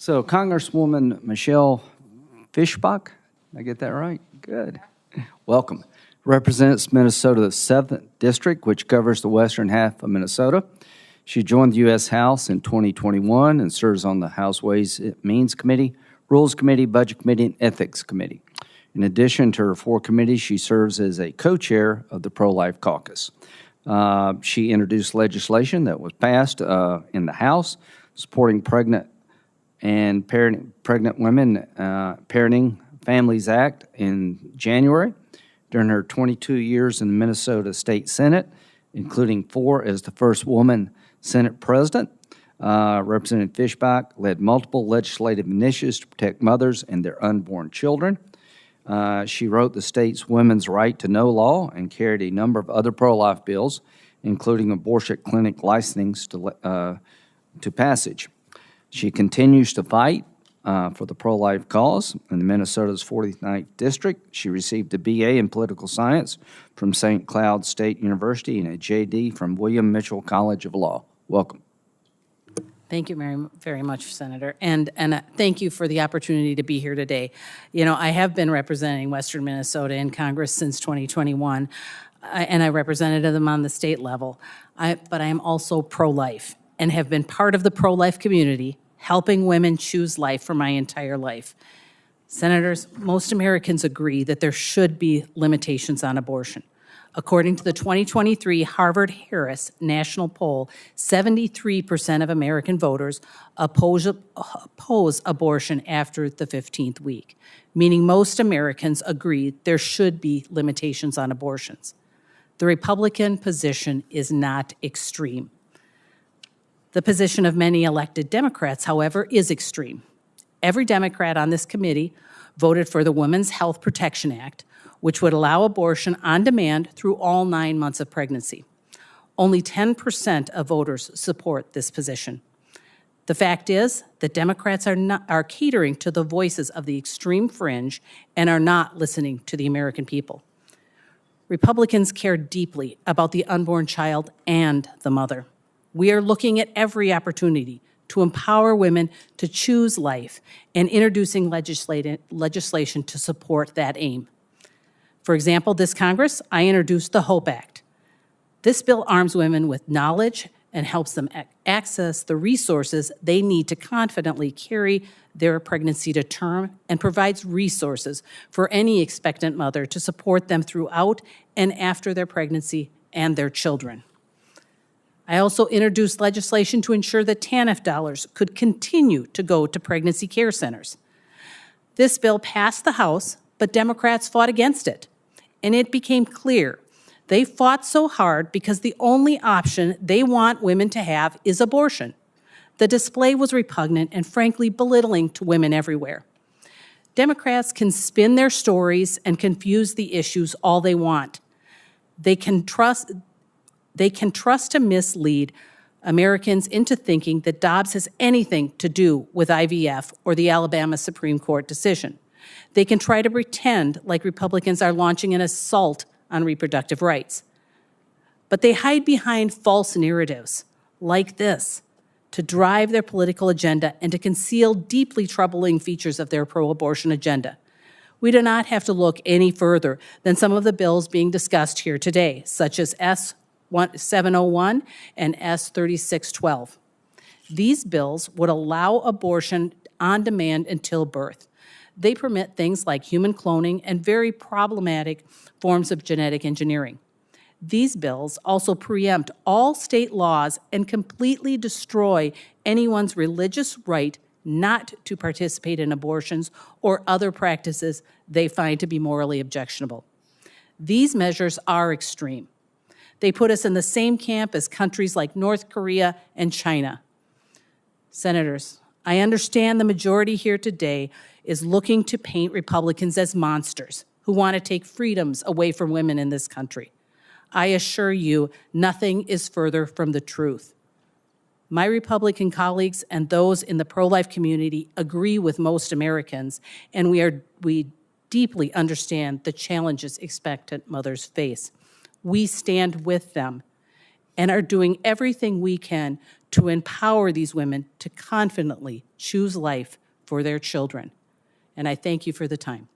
So Congresswoman Michelle Fischbach, did I get that right? Good. Welcome. Represents Minnesota's 7th District, which covers the western half of Minnesota. She joined the U.S. House in 2021 and serves on the House Ways and Means Committee, Rules Committee, Budget Committee, and Ethics Committee. In addition to her 4 committees, she serves as a co-chair of the Pro-Life Caucus. She introduced legislation that was passed in the House supporting pregnant women, Parenting Families Act in January. During her 22 years in the Minnesota State Senate, including 4 as the first woman Senate president, Representative Fischbach led multiple legislative initiatives to protect mothers and their unborn children. She wrote the state's Women's Right to Know law and carried a number of other pro-life bills, including abortion clinic licensings to passage. She continues to fight for the pro-life cause in Minnesota's 49th District. She received a BA in Political Science from St. Cloud State University and a JD from William Mitchell College of Law. Welcome. Thank you very much, Senator, and thank you for the opportunity to be here today. You know, I have been representing Western Minnesota in Congress since 2021, and I represented them on the state level. But I am also pro-life and have been part of the pro-life community, helping women choose life for my entire life. Senators, most Americans agree that there should be limitations on abortion. According to the 2023 Harvard-Harris national poll, 73% of American voters oppose abortion after the 15th week, meaning most Americans agree there should be limitations on abortions. The Republican position is not extreme. The position of many elected Democrats, however, is extreme. Every Democrat on this committee voted for the Women's Health Protection Act, which would allow abortion on demand through all 9 months of pregnancy. Only 10% of voters support this position. The fact is that Democrats are catering to the voices of the extreme fringe and are not listening to the American people. Republicans care deeply about the unborn child and the mother. We are looking at every opportunity to empower women to choose life and introducing legislation to support that aim. For example, this Congress, I introduced the HOPE Act. This bill arms women with knowledge and helps them access the resources they need to confidently carry their pregnancy to term and provides resources for any expectant mother to support them throughout and after their pregnancy and their children. I also introduced legislation to ensure that TANF dollars could continue to go to pregnancy care centers. This bill passed the House, but Democrats fought against it. And it became clear they fought so hard because the only option they want women to have is abortion. The display was repugnant and frankly belittling to women everywhere. Democrats can spin their stories and confuse the issues all they want. They can trust to mislead Americans into thinking that Dobbs has anything to do with IVF or the Alabama Supreme Court decision. They can try to pretend like Republicans are launching an assault on reproductive rights. But they hide behind false narratives like this to drive their political agenda and to conceal deeply troubling features of their pro-abortion agenda. We do not have to look any further than some of the bills being discussed here today, such as S-701 and S-3612. These bills would allow abortion on demand until birth. They permit things like human cloning and very problematic forms of genetic engineering. These bills also preempt all state laws and completely destroy anyone's religious right not to participate in abortions or other practices they find to be morally objectionable. These measures are extreme. They put us in the same camp as countries like North Korea and China. Senators, I understand the majority here today is looking to paint Republicans as monsters who want to take freedoms away from women in this country. I assure you, nothing is further from the truth. My Republican colleagues and those in the pro-life community agree with most Americans, and we deeply understand the challenges expectant mothers face. We stand with them and are doing everything we can to empower these women to confidently choose life for their children. And I thank you for the time.